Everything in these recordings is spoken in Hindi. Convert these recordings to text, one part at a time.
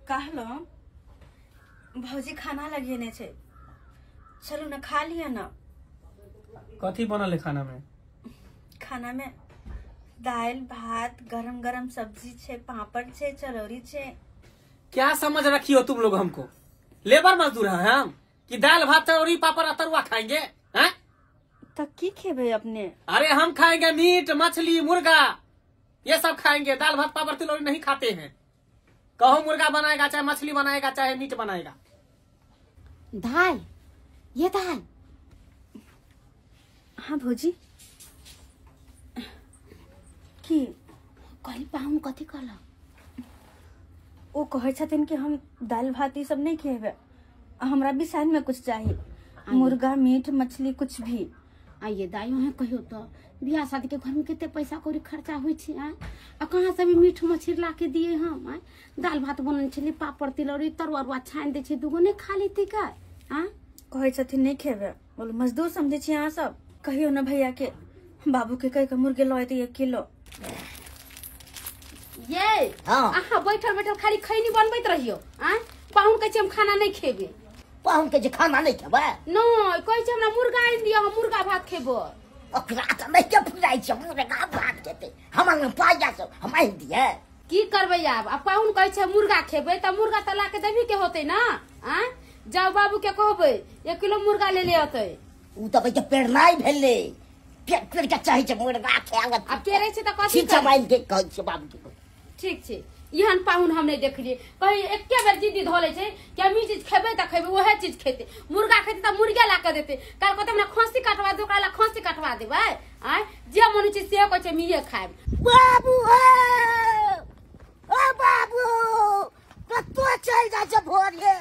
कहलो भौजी खाना लगेने छे, चलो ना खा लिया ना। कथी बनल है खाना में? खाना में दाल भात, गरम गरम सब्जी छे, पापड़ छे, चरौरी छे। क्या समझ रखी हो तुम लोग हमको? लेबर मजदूर हैं हम कि दाल भात चरौरी पापड़ अतरुआ खाएंगे? हैं? तो की खेबे अपने? अरे हम खाएंगे मीट मछली मुर्गा, ये सब खाएंगे। दाल भात पापड़ तिलौरी नहीं खाते हैं। कहो मुर्गा बनाएगा, चाहे मछली बनाएगा, चाहे मीट बनाएगा। दाल, ये दाल। हाँ भौजी की कल पाऊँ कथी कहला? वो कहे छथिन कि हम दाल भात ये सब नहीं खेबे, हमरा भी साथ में कुछ चाहिए, मुर्गा मीट मछली कुछ भी। ये दाइयो है कहियो तो बियाह शादी के घर में कितने पैसा कौड़ी खर्चा हुई छे आ कहाँ से भी मीठ मछली ला के दिए हम। दाल भात बनल छे, पापड़ तिलौरी तरुआ छान दे छे, दुगो नहीं खा लेती का? कहे छथिन नहीं खेबे, बोलो मजदूर समझे छी यहाँ सब। कहियो ना भैया के बाबू के कह के मुर्गे लो 1 किलो। ये बैठल बैठल खाली खैनी बनबैत रहियो। पाहुन कहे हम खाना नहीं खेबे। पाहुन के खाना नहीं खेबे? नहीं, कहे हमरा मुर्गा आनि दियो, हम मुर्गा भात खेबो। ओकरा त नहीं के फुराई छ, मुर्गा भात खेते। हमरा पाया सब हम आनि दिए। की करबे आब? पाहुन कहे मुर्गा खेबे त मुर्गा त ला के देबी के होते ना। जाओ बाबू के कहबे 1 किलो मुर्गा ले ले आते। उ त के पेड़ नहीं भेले, पेड़ के चाहिए छ मुर्गा खावत। अब के रहे छ त कथि ठीक माइन के कहै छ बाबू के। ठीक छे, यहन पाहुन हम नहीं देखलिए। कहीं एके बेर जिद्दी धोले छे कि हम ई चीज खेबे त खेबे, वह चीज खेते। मुर्गा खेते त मुर्गा ला के देते। कल कहते हमरा खस्सी कटवा दे, ओकरा ला खस्सी कटवा देबै। जे मन चीज से कहै छे मिये खाएब। बाबू ओ बाबू कतो चल जा छ भोरे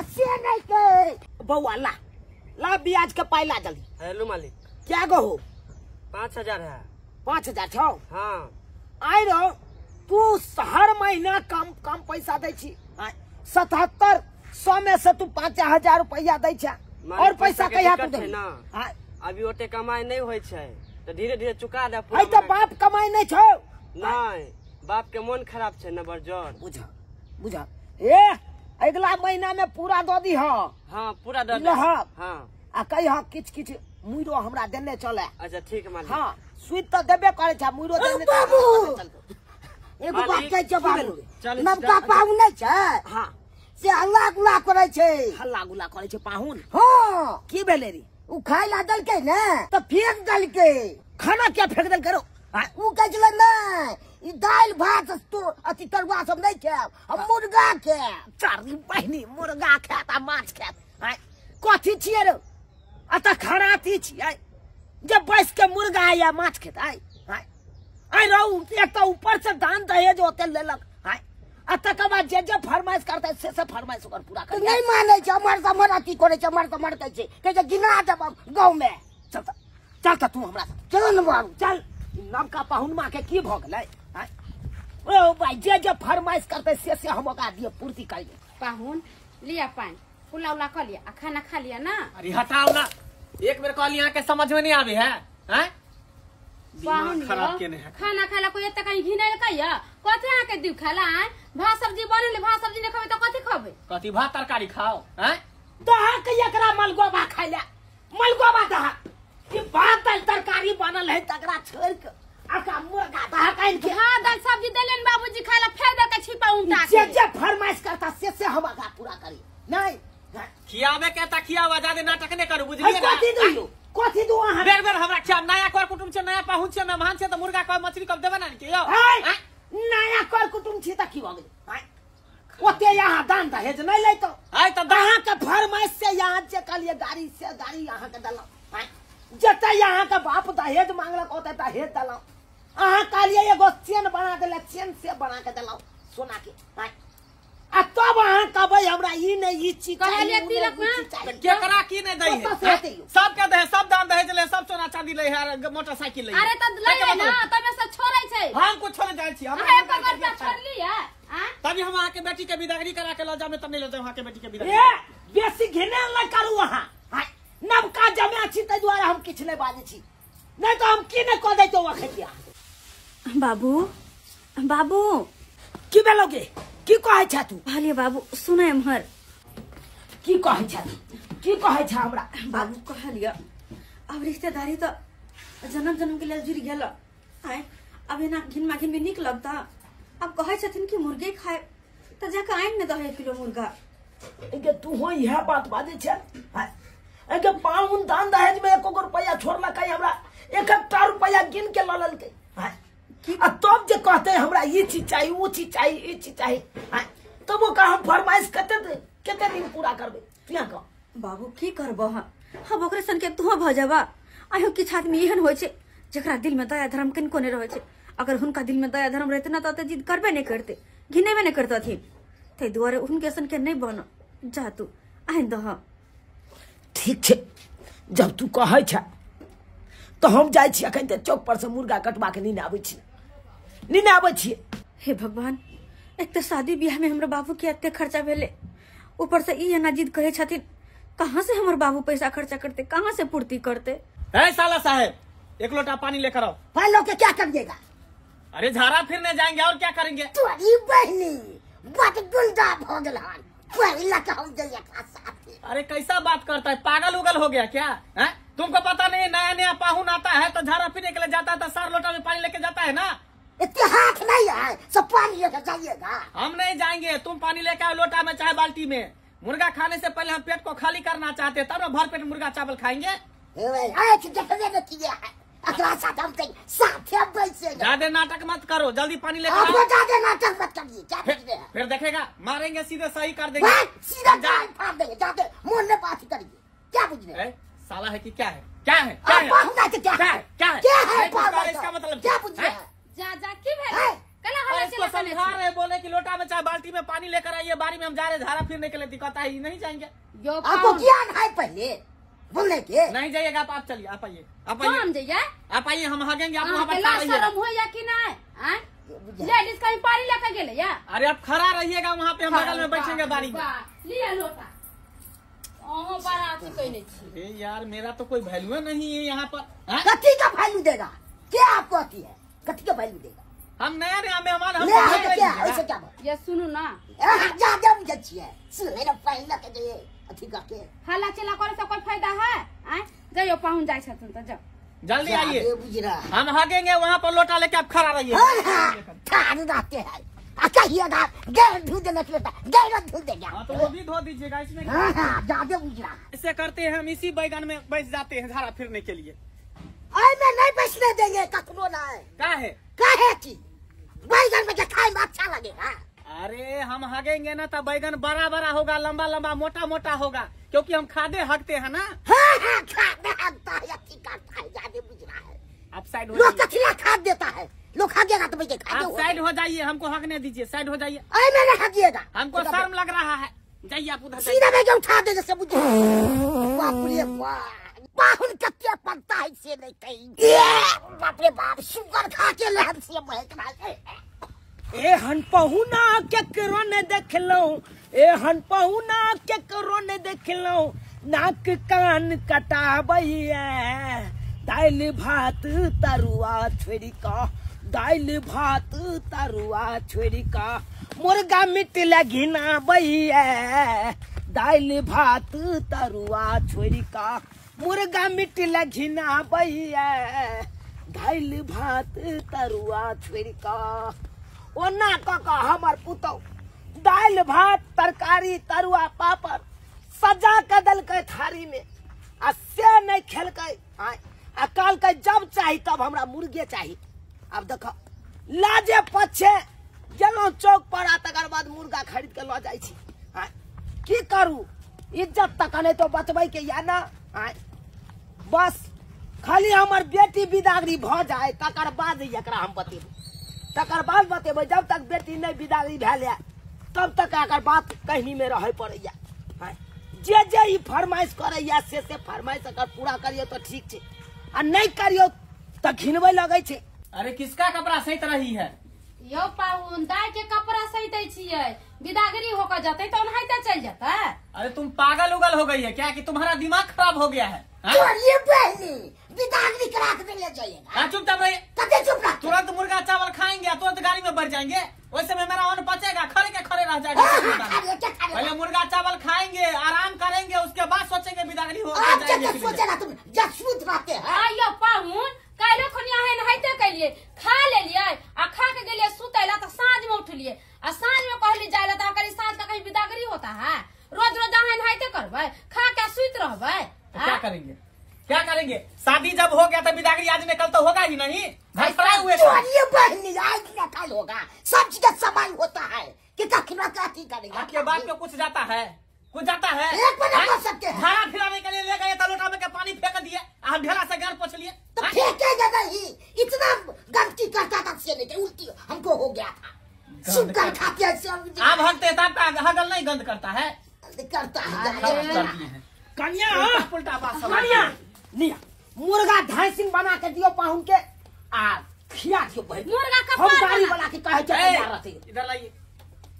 से नहीं के बौआ ला ब्याज के पाइला जल्दी। हेलो मालिक, क्या गो? 5000 है। 5000 छौ? हाँ। आई रो तू हर महीना कम पैसा दे छी। 7700 में से तू 5000 रुपया दे छ और पैसा कहिया तू दे ना? अभी ओते कमाई नहीं होय छै तो धीरे धीरे चुका दे। आई तो बाप कमाई नहीं छौ? नहीं, बाप के मन खराब छै न बरजोर। बुझा ए अगला महीना में पूरा दो दी। हाँ पूरा दे दे। हाँ आ कहिया किछ मुइरो हमरा देने चले। अच्छा ठीक मालिक। हाँ सुइत तो देबे करे छ, मुइरो देने बाबू। एगो बात कह छ बाबू, नवका पाहुन नहीं छ? हाँ से हल्ला गुला करे छे। हल्ला गुला करे छे पाहुन? हाँ की भेले रे? उ खाइ ला दल के ने तो फेंक दल के। खाना क्या फेंक दल करो? उ कह छले नहीं ई दाल भात तो अति तरुआ सब नहीं खाब, हम मुर्गा खाब। चारी बहिनी मुर्गा खात आ माछ खात। कथी छिए रे? अत खराती छिए जे बैस के मुर्गा या माछ खेत। आई रहू एक तो ऊपर से दान दहेज होते लेलक। आ तकर बाद जे फरमाइश करता है से फरमाइश ओकर पूरा कर। नहीं माने छ, हमर समर अति करे छ, हमर समर कहै छै के जे गिना देब गांव में। चल तू हमरा चल न बाबू चल। नवका पाहुन मां के की भ गेलै? ओ भाई जे फरमाइश करते से हम ओकरा दिए पूर्ति करिए। पाहुन लिया पान पुलाव ला कर लिया, खाना खा लिया ना? अरे हटाओ ना, एक बेर कहली यहाँ के समझ में नहीं आवे है। पाहुन खराब के नहीं है। खाना खाला कोई एते कहीं घिनै कहिया कथि आके दिउ खाला? भात सब्जी बनले, भात सब्जी नहीं खाबे तो कथि खाबे? कथी भात तरकारी खाओ? दहा के एकरा मलगोबा खाइ ले, मलगोबा दहा कि भात दाल तरकारी बनल है तकरा छोड़ के आका मुर्गा दहा काइन के। भात दाल सब्जी देलन बाबूजी खाला, फेर दे के छिपा उल्टा के। जे फरमाइश करता से हम आगा पूरा करी। नहीं खियावे के ता खियावा, ज्यादा नाटक नहीं करू, बुझलिए ना? कथी दू अहाँ बेर बेर हमरा खिया। नया कर कुटुम छै, नया पाहुन छै, मेहमान छै, तो मुर्गा कब मछली कब देबे ना के यो? नया कर कुटुम छी त की भ गेलै? ओते यहाँ दान दहेज नहीं ले तो तो अहाँ के फरमाइश से यहाँ जे कहलिए गाड़ी से गाड़ी यहाँ के दलौ। जते यहाँ के बाप दहेज मांगलक ओते दहेज दलौ। अहाँ कहलिए एगो चेन बना देले, चेन से बना के दलौ सोना के। आ तब अहाँ कहबै हमरा ई नहीं ई चीज कहलिए तिलक में केकरा की नहीं दई है? सब के दे, सब दान दहेज ले, सब सोना चांदी ले है, मोटरसाइकिल ले। अरे त ले ना, तबे से छोड़ै छै। हम कुछ छोड़ जाय छी, हम एक कर्जा छोड़ लिया। तभी हम आके बेटी के विदागरी करा के ल जामे, तब नहीं ले जाऊ वहां के बेटी के विदागरी। ए बेसी घिने न करू अहाँ। नवका जमे छी तै द्वारा हम किछ नहीं बाजै छी, नहीं तो हम की नहीं क दैतो वखतिया। बाबू बाबू की भेलोगे? की कहे छ तू कहलिए बाबू सुने हमर की कहे छ की कहे छ हमरा बाबू कहलिए अब रिश्तेदारी तो जन्म जन्म के लिए जुड़ गेल आए अब एना घिन माघिन में निक लगता अब कहे छथिन कि मुर्गे खाए तो जाके आइन में 10 किलो मुर्गा इनके तू हो यह बात बाजे छ इनके पाउन दान दहेज में 1 रुपया छोड़ला कई हमरा 1 रुपया गिन के ललल के आ तब जे कहते हमरा ये चीज चाहिए वो चीज चाहिए ये चीज चाहिए तब वो का हम फरमाइश कते दिन पूरा करबे तिया का बाबू की करबो हम ओकरे सन के तू भ जाबा आयो किछ आदमी एहन होय छे जेकरा दिल में दया धर्म किनको ने रहे छे अगर हुनका दिल में दया धर्म रहते ना तो जिद करबे नहीं करते घिनेबे नहीं करते थी ते दुआरे उनके सन के नहीं बन जा तू आइन दह ठीक छे जब तू कहे छ तो हम जाय छी अखन ते चौक पर से मुर्गा कटवा के नीने आबै छी हे भगवान एक तो शादी ब्याह में हमरे बाबू के एते खर्चा भेले ऊपर से ई ना जिद करे छथिन कहां से हमर बाबू पैसा खर्चा करते कहां से पूर्ति करते है साला साहब 1 लोटा पानी लेकर आओ भाई लोग के क्या करिएगा अरे झाड़ा फिरने जाएंगे और क्या करेंगे तोरी बहनी बट गुंडा हो गेल हन पहिला का हम जइया खासा अरे कैसा बात करता है पागल उगल हो गया क्या है तुमको पता नहीं नया नया पाहुन आता है तो झाड़ा पीने के लिए जाता है तो 4 लोटा में पानी लेके जाता है ना इतिहास नहीं है सब पानी लेकर जाइएगा हम नहीं जाएंगे तुम पानी लेके आओ लोटा में चाहे बाल्टी में मुर्गा खाने से पहले हम पेट को खाली करना चाहते हैं तब ना भर पेट मुर्गा चावल खाएंगे ज्यादा नाटक मत करो जल्दी पानी लेकर आओ ज्यादा नाटक मत करिए क्या फिर देखेगा मारेंगे सीधे सही कर देंगे सीधा फाड़ देंगे जाके मुंह में बात करिए क्या बुझले साला है कि क्या है क्या है क्या है क्या है इसका मतलब क्या बुझले जा की भेल कला हला इसको समझा रहे बोले कि लोटा में चाहे बाल्टी में पानी लेकर आइए बारी में हम जा रहे झाड़ा फिरने के लिए दिक्कत है नहीं जाएंगे आपको ज्ञान है पहले बोलने के नहीं जाइएगा आप चलिए आप आइए हम जाइए आप आइए हम भागेंगे आप वहाँ पर कला शर्म हो या कि नहीं लेडीज कहीं पानी लेकर गेले या अरे आप खड़ा रहिएगा वहाँ पे हम बगल में बैठेंगे बारी में लिया लोटा ओहो बाराती कहने छी यार मेरा तो कोई वैल्यू नहीं है यहाँ पर कथी का वैल्यू देगा क्या आपको आती है कथी का वैल्यू देगा हम नया नया मेहमान हम क्या ऐसे क्या ये सुनो ना ज्यादा बुझे छिए सुने ना पहले के जे अथी करके हल्ला चिल्ला करे से कोई फायदा है जाइयो पाहुन जाय छथुन तो जाओ जल्दी आइए बुझ रहा हम भागेंगे वहाँ पर लोटा लेके आप खड़ा रहिए ठाड़ रहते हैं कहिएगा गैर धो देना बेटा गैर धो देगा तो वो भी धो दीजिएगा इसमें ज्यादा बुझ रहा ऐसे करते हैं हम इसी बैगन में बैठ जाते हैं झाड़ा फिरने के लिए में नहीं बैठने देंगे कखनो ना क्या है की बैगन में खाए में अच्छा लगेगा अरे हम हगेंगे ना तो बैगन बड़ा बड़ा होगा लंबा लंबा मोटा मोटा होगा क्योंकि हम खादे हगते हैं ना खादे हगता है अच्छी करता है ज्यादा बुझ रहा है आप साइड हो लोग कचरा खाद देता है लोग हगेगा तो मुझे आप साइड हो जाइए हमको हगने दीजिए साइड हो जाइए मैंने हगिएगा हमको शर्म लग रहा है जाइए आप उधर सीधा में उठा दे जैसे मुझे बाप रे बाहुन कत्ते पकता है से नहीं कहीं बाप रे बाप शुगर खा के लहर से महक रहा है ए हन पहुना के करो ने देख लो ए हन पहुना के करो ने देख लो नाक कान कटाबैया दाल भात तरुआ छोड़ी का दाल भात तरुआ छोड़ी का मुर्गा मिट लगिना बैया दाल भात तरुआ छोड़ी का मुर्गा मिट लगिना बैया दाल भात तरुआ छोड़ी का ओना का हमर पुतौ दाल भात तरकारी तरुआ पापड़ सजा के दल के थारी में आ से नहीं खेल के आ कल के जब चाही तब हमरा मुर्गे चाही अब देखो लाजे पछे गेलो चौक पर आ तकर बाद मुर्गा खरीद के ल जाई छी की करू इज्जत तक नहीं तो बचबै के या ना बस खाली हमर बेटी बिदागरी भ जाए तकर बाद एकरा हम बतेबै तकर बाद बतेबै जब तक बेटी नहीं बिदागरी भेल तब तक एकर बात कहनी में रहे पड़ैया जे जे ई फरमाइश करैया से फरमाइश अगर पूरा करियो तो ठीक छे आ नहीं करियो तो घिनबै लगै छे अरे किसका कपड़ा सही रही है यो पाउन दाय के कपड़ा सही दै छियै बिदागरी होकर जाते तो नहाइते चल जाता है अरे तुम पागल उगल हो गई है क्या कि तुम्हारा दिमाग खराब हो गया है ये पहले बिदागरी करा के ले जाइएगा चुपचाप रहिए कते चुप रह तुरंत मुर्गा चावल खाएंगे तुरंत गाड़ी में बढ़ जाएंगे वैसे में मेरा अन्न पचेगा खड़े के खड़े करेंगे तो सोचेगा तुम जासूस रहते हैं। आइयो पाहुन कालो खनिया है नहाइते कलिए खा ले लिए आ खा के गेलिए सुतैला तो साँझ में उठलिए आ साँझ में कहली जायला तो करी साँझ का कहीं बिदागरी होता है। रोज रोज आहे नहाइते करबै खा के सुत रहबै। क्या करेंगे क्या करेंगे? शादी जब हो गया तो बिदागरी आज निकल तो होगा ही नहीं। घर पड़े हुए ये बहनी आज ना कल होगा, सब चीज का समय होता है कि कखना क्या करेंगे। आपके बात पे कुछ जाता है कुछ जाता है। एक मिनट कर सकते हैं। खाना खिलाने के लिए ले गए तो लोटा में के पानी फेंक दिए, हम ढेला से घर पोछ लिए। तो फेंकेगा नहीं, इतना गलती करता था से नहीं उल्टी हमको हो गया था। शुगर खाते हैं आप हगते तब हगल नहीं गंद करता है करता है। कन्या उल्टा बात सब नहीं मुर्गा ढाईसिंग बना के दियो पाहुन के आ खिया दियो बहन। मुर्गा का हम पार गाड़ी बना। वाला के कहे तैयार रहते। इधर लाइए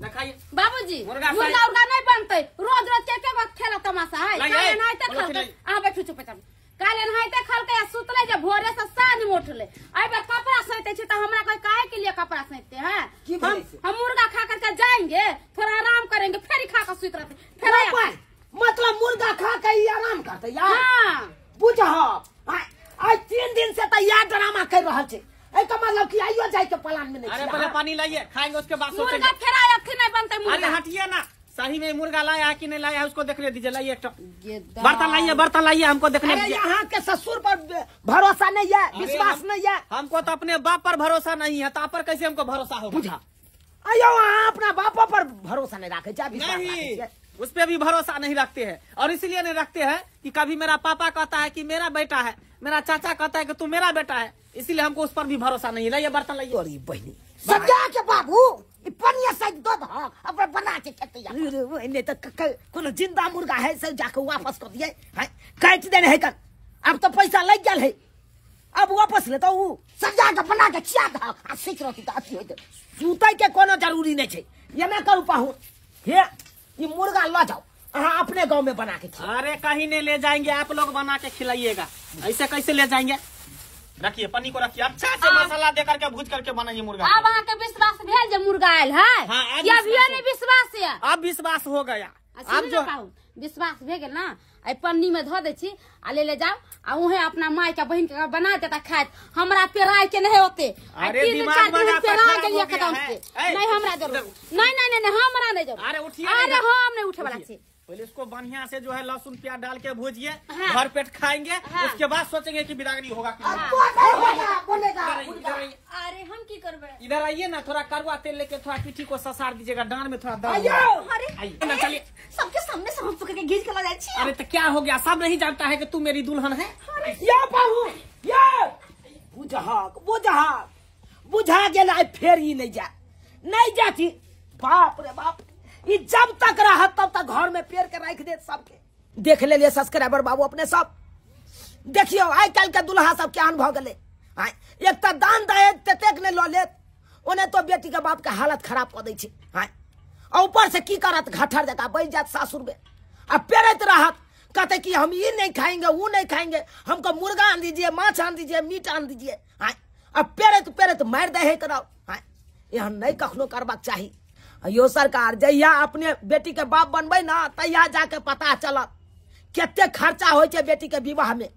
न खाइए। बाबूजी मुर्गा मुर्गा उर्गा नहीं बनते, रोज रोज के वक्त खेला तमाशा है। लाइए, काले नहाइते बोलो खलते खिलाइए। आ बैठू चुपचाप काले नहाइते खलते या सुतले जे भोरे से साँझ में उठले आई बार कपड़ा सैते छी त हमरा कोई काहे के लिए कपड़ा सैते हैं। की बोले से? हम मुर्गा खा करके जाएंगे थोड़ा आराम करेंगे फिर खा कर सुत रहते फिर आया। मतलब मुर्गा खा के ही आराम करते यार। हाँ बुझ आज 3 दिन से तो यार ड्रामा कर रहा है। एक मतलब कि आइयो जाए के प्लान में नहीं। अरे पहले पानी लाइए खाएंगे उसके बाद सोचेंगे। मुर्गा फिर आया फिर नहीं बनते अरे मुर्गा। हटिए ना, सही में मुर्गा लाया है कि नहीं लाया है उसको देखने दीजिए। लाइए एक ये बर्तन लाइए हमको देखने अरे दीजिए। यहाँ के ससुर पर भरोसा नहीं है, अरे विश्वास नहीं है। हमको तो अपने बाप पर भरोसा नहीं है, तो आप पर कैसे हमको भरोसा होगा? बुझा अयो वहाँ अपना बापा पर भरोसा नहीं रखे चाहे विश्वास नहीं, रखे। उस पर भी भरोसा नहीं रखते हैं। और इसलिए नहीं रखते हैं कि कभी मेरा पापा कहता है कि मेरा बेटा है, मेरा चाचा कहता है कि तू मेरा बेटा है, इसलिए हमको उस पर भी भरोसा नहीं है। लाइए बर्तन लाइए। अरे बहनी सजा के बाबू पनिया साइड दो अब बना के खेते नहीं तो कोनो जिंदा मुर्गा है से जाके वापस कर दिए काट देने है कर। अब तो पैसा लग गया है, अब वापस ले तो सजा के बना के खिया था आ सीख रही तो अच्छी होते। सूते के कोनो जरूरी नहीं है, ये मैं करू पाहू हे ये मुर्गा ला जाओ हाँ अपने गांव में बना के खिलाओ। अरे कहीं नहीं ले जाएंगे, आप लोग बना के खिलाइएगा। ऐसे कैसे ले जाएंगे? रखिए पन्नी को रखिए, अच्छा से मसाला दे करके भूज करके बनाइए मुर्गा। अब अहाँ के विश्वास भेल जे मुर्गा आयल है हाँ, अब या विश्वास नहीं विश्वास है। अब विश्वास हो गया। अब जो विश्वास भे गेल ना आई पन्नी में धो दे छी आ ले जाओ आ उहे अपना माय के बहन के बना देता खात। हमरा पेराय के नहीं होते। अरे दिमाग में पेरा गेलिए एकदम से नहीं हमरा जरूर नहीं हमरा नहीं जरूर। अरे उठिए। अरे हम नहीं उठे वाला छी। पहले इसको बढ़िया से जो है लहसुन प्याज डाल के भूजिए, हाँ। भर पेट खाएंगे, हाँ। उसके बाद सोचेंगे कि बिदागरी होगा कि नहीं। बोलेगा इधर आइए, अरे हम की करबे? इधर आइए ना, थोड़ा कड़वा तेल लेके थोड़ा पीठी को ससार दीजिएगा, डांड में थोड़ा दर्द आइयो। होगा। अरे आइए ना, चलिए। सबके सामने से हम पकड़ के घींच के ला जाए छी। अरे तो क्या हो गया? सब नहीं जानता है कि तू मेरी दुल्हन है? या पाहू या बुझा गेला फेर ही नहीं जाती। बाप रे बाप ये जब तक रहा तब तक घर में पेड़ के रख दे। सबके देख ले सब्सक्राइबर बाबू अपने सब देखियो आई कल के दुल्हा सब क्या अनुभव गले। एक तो दान दहेज ततेक नहीं लो ले उन्हें तो बेटी के बाप के हालत खराब कर दी और ऊपर से की करत घटर जगह बैठ जात सासुर में अब पेड़त रहत कहते कि हम ये नहीं खाएंगे वो नहीं खाएंगे, हमको मुर्गा आन दीजिए, माछ आन दीजिए, मीट आन दीजिए। अब पेड़त मार दे है कराओ। यह नहीं कखनो करबाक चाहिए। यो सरकार जहिया अपने बेटी के बाप बनबे ना तहिया जाके पता चलत केते खर्चा होय छै बेटी के विवाह में।